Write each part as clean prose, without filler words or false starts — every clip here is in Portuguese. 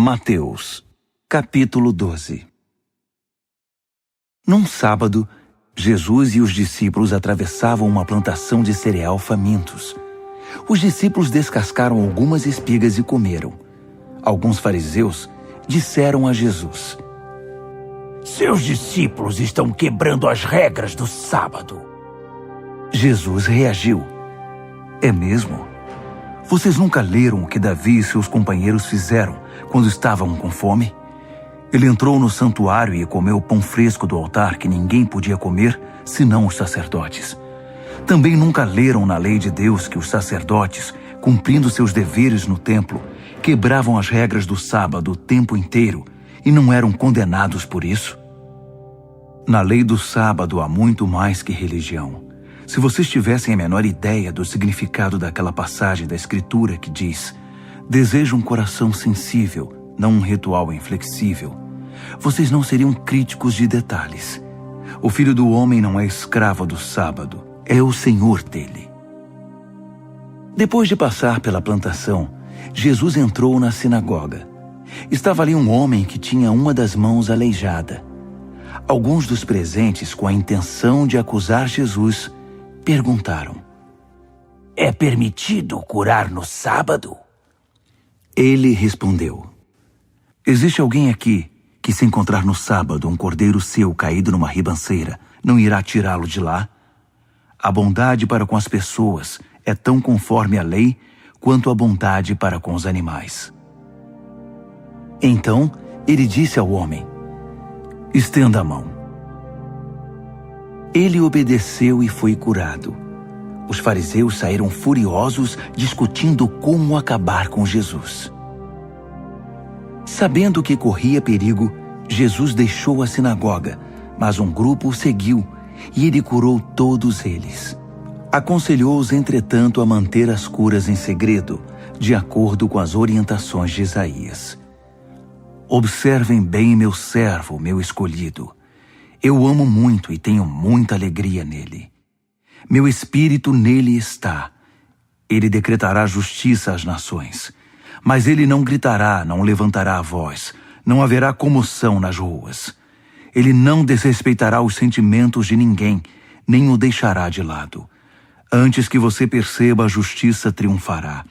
Mateus, capítulo 12. Num sábado, Jesus e os discípulos atravessavam uma plantação de cereal famintos. Os discípulos descascaram algumas espigas e comeram. Alguns fariseus disseram a Jesus: "Seus discípulos estão quebrando as regras do sábado." Jesus reagiu: "É mesmo? Vocês nunca leram o que Davi e seus companheiros fizeram quando estavam com fome? Ele entrou no santuário e comeu o pão fresco do altar que ninguém podia comer, senão os sacerdotes. Também nunca leram na lei de Deus que os sacerdotes, cumprindo seus deveres no templo, quebravam as regras do sábado o tempo inteiro e não eram condenados por isso? Na lei do sábado há muito mais que religião. Se vocês tivessem a menor ideia do significado daquela passagem da Escritura que diz: desejo um coração sensível, não um ritual inflexível, vocês não seriam críticos de detalhes. O Filho do Homem não é escravo do sábado, é o Senhor dele." Depois de passar pela plantação, Jesus entrou na sinagoga. Estava ali um homem que tinha uma das mãos aleijada. Alguns dos presentes, com a intenção de acusar Jesus, perguntaram: "É permitido curar no sábado?" Ele respondeu: "Existe alguém aqui que, se encontrar no sábado um cordeiro seu caído numa ribanceira, não irá tirá-lo de lá? A bondade para com as pessoas é tão conforme a lei quanto a bondade para com os animais." Então ele disse ao homem: "Estenda a mão." Ele obedeceu e foi curado. Os fariseus saíram furiosos, discutindo como acabar com Jesus. Sabendo que corria perigo, Jesus deixou a sinagoga, mas um grupo o seguiu e ele curou todos eles. Aconselhou-os, entretanto, a manter as curas em segredo, de acordo com as orientações de Isaías. "Observem bem meu servo, meu escolhido. Eu o amo muito e tenho muita alegria nele. Meu espírito nele está. Ele decretará justiça às nações. Mas ele não gritará, não levantará a voz, não haverá comoção nas ruas. Ele não desrespeitará os sentimentos de ninguém, nem o deixará de lado. Antes que você perceba, a justiça triunfará.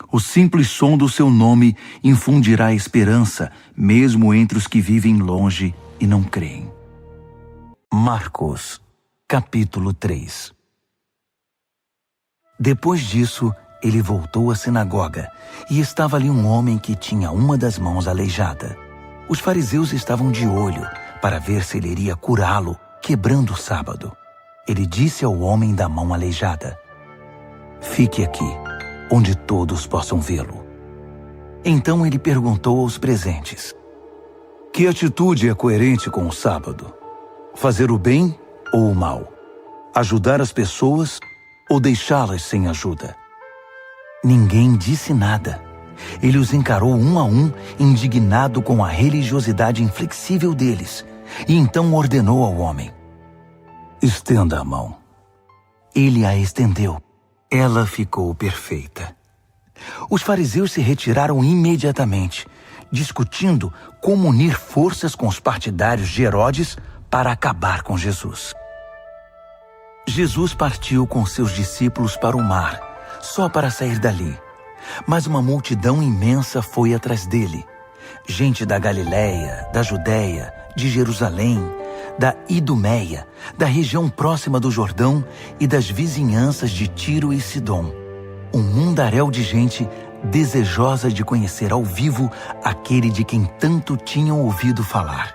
O simples som do seu nome infundirá esperança, mesmo entre os que vivem longe e não creem." Marcos, capítulo 3. Depois disso, ele voltou à sinagoga e estava ali um homem que tinha uma das mãos aleijada. Os fariseus estavam de olho para ver se ele iria curá-lo, quebrando o sábado. Ele disse ao homem da mão aleijada: "Fique aqui, onde todos possam vê-lo." Então ele perguntou aos presentes: "Que atitude é coerente com o sábado? Fazer o bem ou o mal? Ajudar as pessoas ou deixá-las sem ajuda?" Ninguém disse nada. Ele os encarou um a um, indignado com a religiosidade inflexível deles, e então ordenou ao homem: "Estenda a mão." Ele a estendeu. Ela ficou perfeita. Os fariseus se retiraram imediatamente, discutindo como unir forças com os partidários de Herodes para acabar com Jesus. Jesus partiu com seus discípulos para o mar, só para sair dali. Mas uma multidão imensa foi atrás dele. Gente da Galiléia, da Judéia, de Jerusalém, da Idumeia, da região próxima do Jordão e das vizinhanças de Tiro e Sidom. Um mundaréu de gente desejosa de conhecer ao vivo aquele de quem tanto tinham ouvido falar.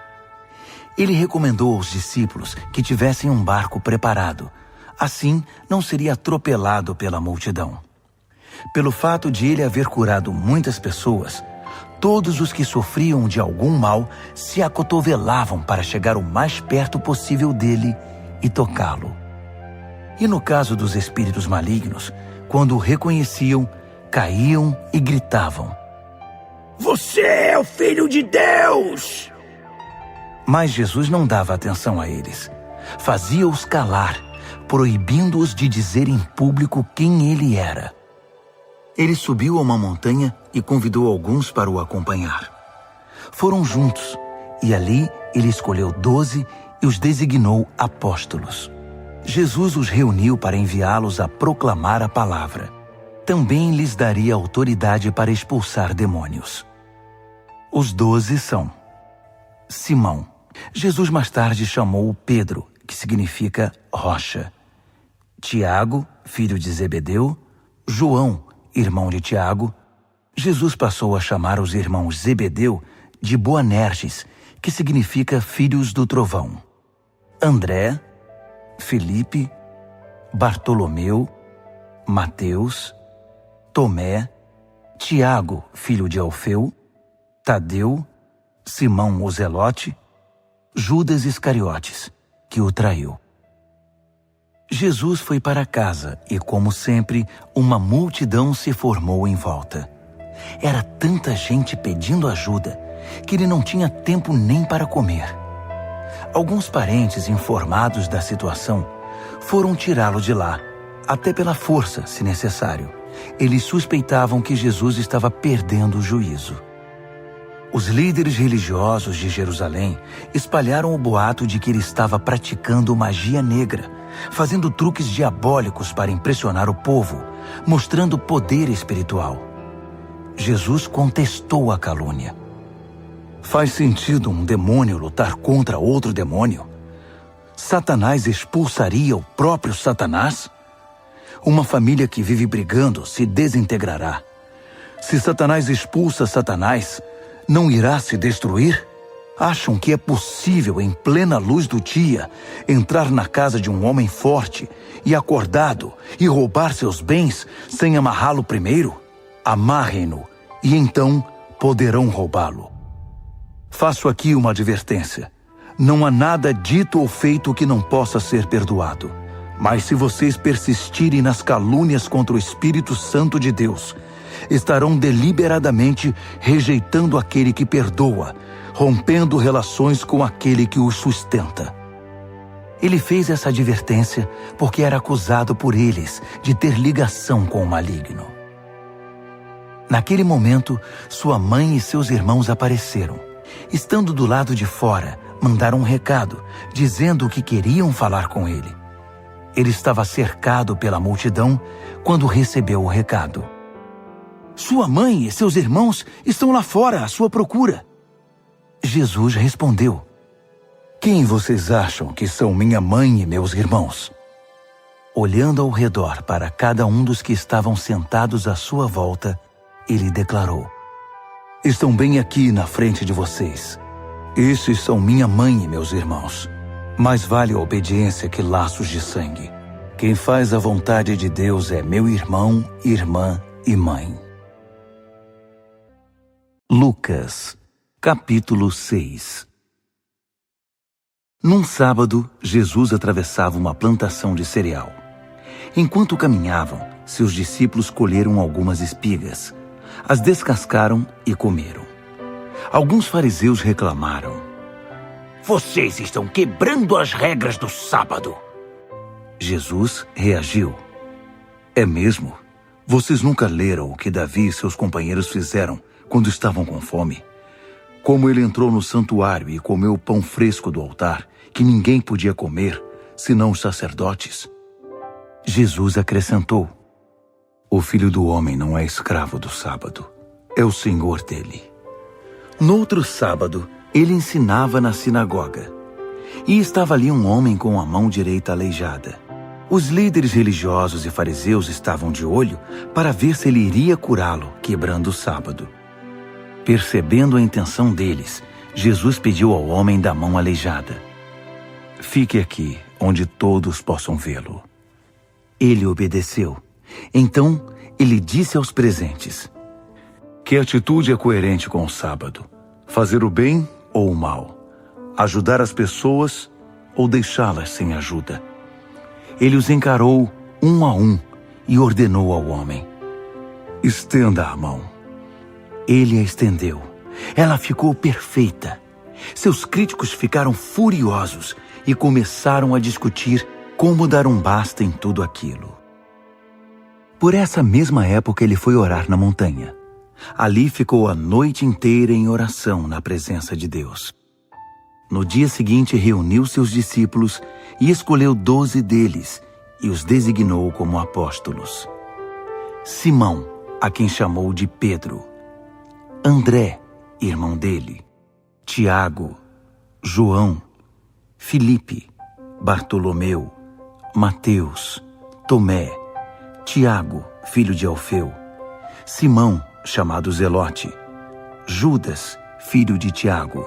Ele recomendou aos discípulos que tivessem um barco preparado. Assim, não seria atropelado pela multidão. Pelo fato de ele haver curado muitas pessoas, todos os que sofriam de algum mal se acotovelavam para chegar o mais perto possível dele e tocá-lo. E no caso dos espíritos malignos, quando o reconheciam, caíam e gritavam: "Você é o Filho de Deus!" Mas Jesus não dava atenção a eles. Fazia-os calar, proibindo-os de dizer em público quem ele era. Ele subiu a uma montanha e convidou alguns para o acompanhar. foram juntos, e ali ele escolheu 12 e os designou apóstolos. Jesus os reuniu para enviá-los a proclamar a palavra. Também lhes daria autoridade para expulsar demônios. Os 12 são: Simão. Jesus mais tarde chamou Pedro, que significa rocha. Tiago, filho de Zebedeu. João, irmão de Tiago. Jesus passou a chamar os irmãos Zebedeu de Boanerges, que significa filhos do trovão. André, Felipe, Bartolomeu, Mateus, Tomé, Tiago, filho de Alfeu, Tadeu, Simão o Zelote, Judas Iscariotes, que o traiu. Jesus foi para casa e, como sempre, uma multidão se formou em volta. Era tanta gente pedindo ajuda que ele não tinha tempo nem para comer. Alguns parentes, informados da situação, foram tirá-lo de lá, até pela força, se necessário. Eles suspeitavam que Jesus estava perdendo o juízo. Os líderes religiosos de Jerusalém espalharam o boato de que ele estava praticando magia negra, fazendo truques diabólicos para impressionar o povo, mostrando poder espiritual. Jesus contestou a calúnia. Faz sentido um demônio lutar contra outro demônio? Satanás expulsaria o próprio Satanás? Uma família que vive brigando se desintegrará. Se Satanás expulsa Satanás, não irá se destruir? Acham que é possível, em plena luz do dia, entrar na casa de um homem forte e acordado e roubar seus bens sem amarrá-lo primeiro? Amarrem-no e então poderão roubá-lo. Faço aqui uma advertência. Não há nada dito ou feito que não possa ser perdoado. Mas se vocês persistirem nas calúnias contra o Espírito Santo de Deus, estarão deliberadamente rejeitando aquele que perdoa, rompendo relações com aquele que o sustenta. Ele fez essa advertência porque era acusado por eles de ter ligação com o maligno. Naquele momento, sua mãe e seus irmãos apareceram. Estando do lado de fora, mandaram um recado, dizendo que queriam falar com ele. Ele estava cercado pela multidão quando recebeu o recado. Sua mãe e seus irmãos estão lá fora à sua procura. Jesus respondeu: Quem vocês acham que são minha mãe e meus irmãos? Olhando ao redor para cada um dos que estavam sentados à sua volta, ele declarou: Estão bem aqui na frente de vocês. Esses são minha mãe e meus irmãos. Mais vale a obediência que laços de sangue. Quem faz a vontade de Deus é meu irmão, irmã e mãe. Lucas, capítulo 6. Num sábado, Jesus atravessava uma plantação de cereal. Enquanto caminhavam, seus discípulos colheram algumas espigas, as descascaram e comeram. Alguns fariseus reclamaram: Vocês estão quebrando as regras do sábado. Jesus reagiu: É mesmo? Vocês nunca leram o que Davi e seus companheiros fizeram quando estavam com fome? Como ele entrou no santuário e comeu o pão fresco do altar, que ninguém podia comer, senão os sacerdotes? Jesus acrescentou: O Filho do Homem não é escravo do sábado, é o Senhor dele. No outro sábado, ele ensinava na sinagoga. E estava ali um homem com a mão direita aleijada. Os líderes religiosos e fariseus estavam de olho para ver se ele iria curá-lo, quebrando o sábado. Percebendo a intenção deles, Jesus pediu ao homem da mão aleijada: Fique aqui, onde todos possam vê-lo. Ele obedeceu. Então, ele disse aos presentes: Que atitude é coerente com o sábado? Fazer o bem ou o mal? Ajudar as pessoas ou deixá-las sem ajuda? Ele os encarou um a um e ordenou ao homem: Estenda a mão. Ele a estendeu. Ela ficou perfeita. Seus críticos ficaram furiosos e começaram a discutir como dar um basta em tudo aquilo. Por essa mesma época ele foi orar na montanha. Ali ficou a noite inteira em oração na presença de Deus. No dia seguinte reuniu seus discípulos e escolheu 12 deles e os designou como apóstolos. Simão, a quem chamou de Pedro, André, irmão dele, Tiago, João, Filipe, Bartolomeu, Mateus, Tomé, Tiago, filho de Alfeu, Simão, chamado Zelote, Judas, filho de Tiago,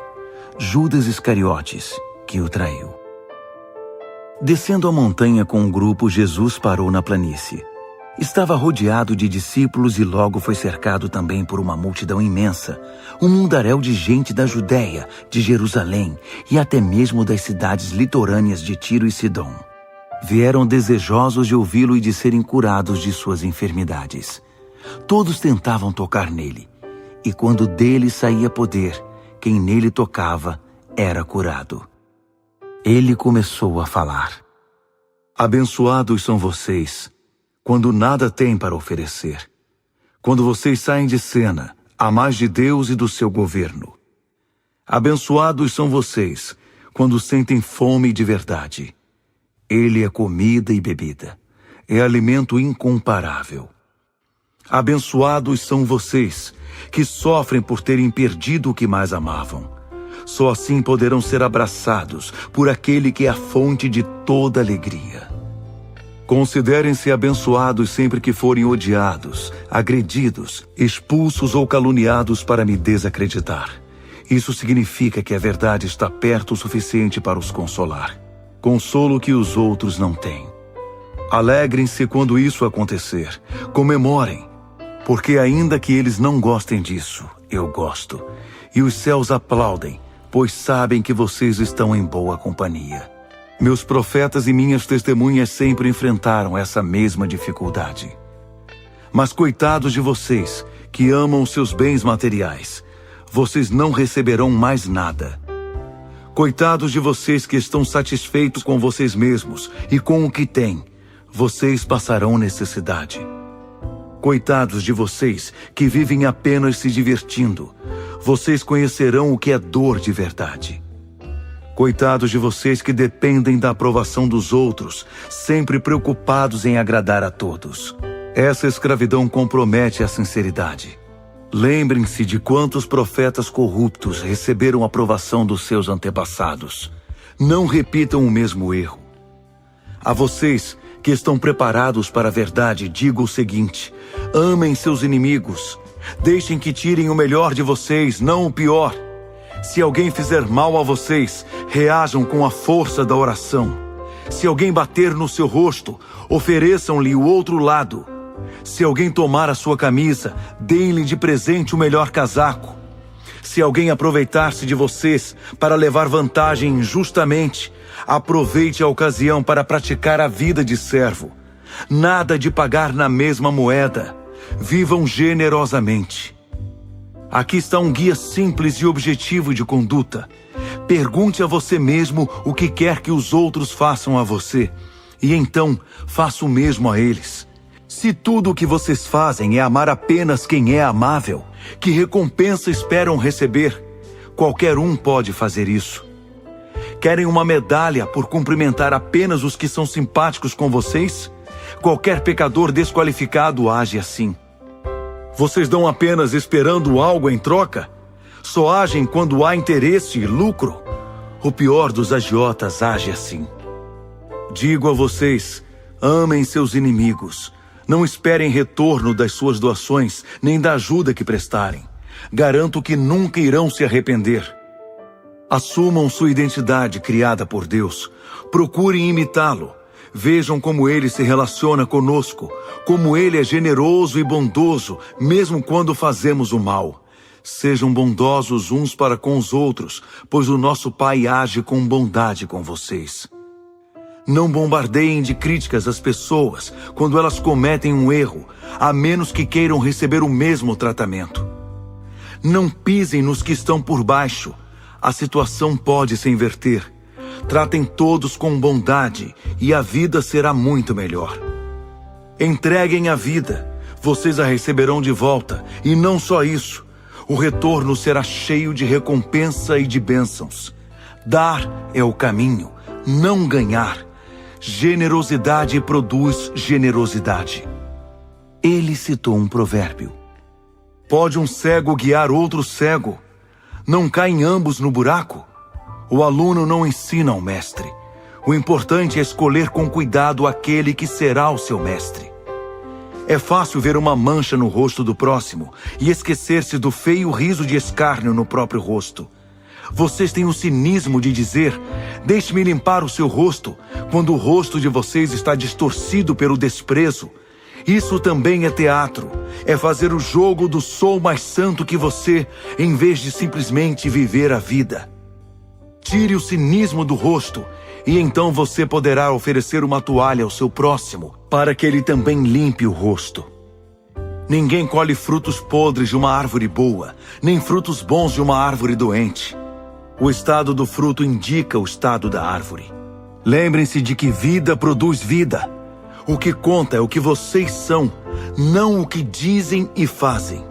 Judas Iscariotes, que o traiu. Descendo a montanha com um grupo, Jesus parou na planície. Estava rodeado de discípulos e logo foi cercado também por uma multidão imensa, um mundaréu de gente da Judéia, de Jerusalém e até mesmo das cidades litorâneas de Tiro e Sidom. Vieram desejosos de ouvi-lo e de serem curados de suas enfermidades. Todos tentavam tocar nele, e quando dele saía poder, quem nele tocava era curado. Ele começou a falar: Abençoados são vocês, quando nada têm para oferecer. Quando vocês saem de cena, a mais de Deus e do seu governo. Abençoados são vocês, quando sentem fome de verdade. Ele é comida e bebida, é alimento incomparável. Abençoados são vocês, que sofrem por terem perdido o que mais amavam. Só assim poderão ser abraçados por aquele que é a fonte de toda alegria. Considerem-se abençoados sempre que forem odiados, agredidos, expulsos ou caluniados para me desacreditar. Isso significa que a verdade está perto o suficiente para os consolar. Consolo que os outros não têm. Alegrem-se quando isso acontecer. Comemorem, porque ainda que eles não gostem disso, eu gosto. E os céus aplaudem, pois sabem que vocês estão em boa companhia. Meus profetas e minhas testemunhas sempre enfrentaram essa mesma dificuldade. Mas coitados de vocês, que amam os seus bens materiais, vocês não receberão mais nada. Coitados de vocês que estão satisfeitos com vocês mesmos e com o que têm, vocês passarão necessidade. Coitados de vocês que vivem apenas se divertindo, vocês conhecerão o que é dor de verdade. Coitados de vocês que dependem da aprovação dos outros, sempre preocupados em agradar a todos. Essa escravidão compromete a sinceridade. Lembrem-se de quantos profetas corruptos receberam a aprovação dos seus antepassados. Não repitam o mesmo erro. A vocês que estão preparados para a verdade, digo o seguinte: amem seus inimigos. Deixem que tirem o melhor de vocês, não o pior. Se alguém fizer mal a vocês, reajam com a força da oração. Se alguém bater no seu rosto, ofereçam-lhe o outro lado. Se alguém tomar a sua camisa, deem-lhe de presente o melhor casaco. Se alguém aproveitar-se de vocês para levar vantagem injustamente, aproveite a ocasião para praticar a vida de servo. Nada de pagar na mesma moeda. Vivam generosamente. Aqui está um guia simples e objetivo de conduta. Pergunte a você mesmo o que quer que os outros façam a você, e então faça o mesmo a eles. Se tudo o que vocês fazem é amar apenas quem é amável, que recompensa esperam receber? Qualquer um pode fazer isso. Querem uma medalha por cumprimentar apenas os que são simpáticos com vocês? Qualquer pecador desqualificado age assim. Vocês dão apenas esperando algo em troca? Só agem quando há interesse e lucro? O pior dos agiotas age assim. Digo a vocês, amem seus inimigos. Não esperem retorno das suas doações, nem da ajuda que prestarem. Garanto que nunca irão se arrepender. Assumam sua identidade criada por Deus. Procurem imitá-lo. Vejam como ele se relaciona conosco, como ele é generoso e bondoso, mesmo quando fazemos o mal. Sejam bondosos uns para com os outros, pois o nosso Pai age com bondade com vocês. Não bombardeiem de críticas as pessoas quando elas cometem um erro, a menos que queiram receber o mesmo tratamento. Não pisem nos que estão por baixo. A situação pode se inverter. Tratem todos com bondade e a vida será muito melhor. Entreguem a vida. Vocês a receberão de volta, e não só isso. O retorno será cheio de recompensa e de bênçãos. Dar é o caminho, não ganhar. Generosidade produz generosidade. Ele citou um provérbio. Pode um cego guiar outro cego? Não caem ambos no buraco? O aluno não ensina ao mestre. O importante é escolher com cuidado aquele que será o seu mestre. É fácil ver uma mancha no rosto do próximo e esquecer-se do feio riso de escárnio no próprio rosto. Vocês têm o cinismo de dizer: deixe-me limpar o seu rosto, quando o rosto de vocês está distorcido pelo desprezo. Isso também é teatro. É fazer o jogo do sou mais santo que você, em vez de simplesmente viver a vida. Tire o cinismo do rosto, e então você poderá oferecer uma toalha ao seu próximo, para que ele também limpe o rosto. Ninguém colhe frutos podres de uma árvore boa, nem frutos bons de uma árvore doente. O estado do fruto indica o estado da árvore. Lembrem-se de que vida produz vida. O que conta é o que vocês são, não o que dizem e fazem.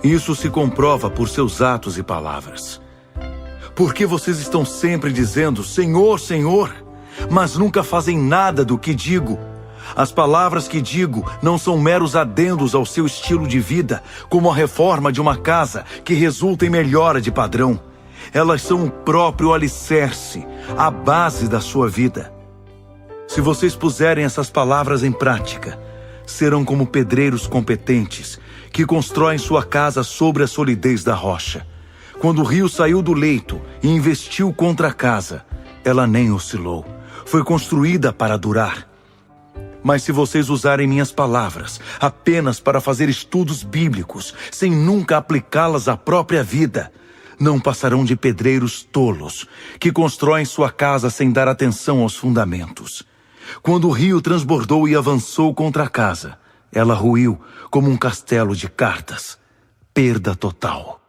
Isso se comprova por seus atos e palavras. Por que vocês estão sempre dizendo, Senhor, Senhor, mas nunca fazem nada do que digo? As palavras que digo não são meros adendos ao seu estilo de vida, como a reforma de uma casa que resulta em melhora de padrão. Elas são o próprio alicerce, a base da sua vida. Se vocês puserem essas palavras em prática, serão como pedreiros competentes que constroem sua casa sobre a solidez da rocha. Quando o rio saiu do leito e investiu contra a casa, ela nem oscilou. Foi construída para durar. Mas se vocês usarem minhas palavras apenas para fazer estudos bíblicos, sem nunca aplicá-las à própria vida, não passarão de pedreiros tolos, que constroem sua casa sem dar atenção aos fundamentos. Quando o rio transbordou e avançou contra a casa, ela ruiu como um castelo de cartas. Perda total.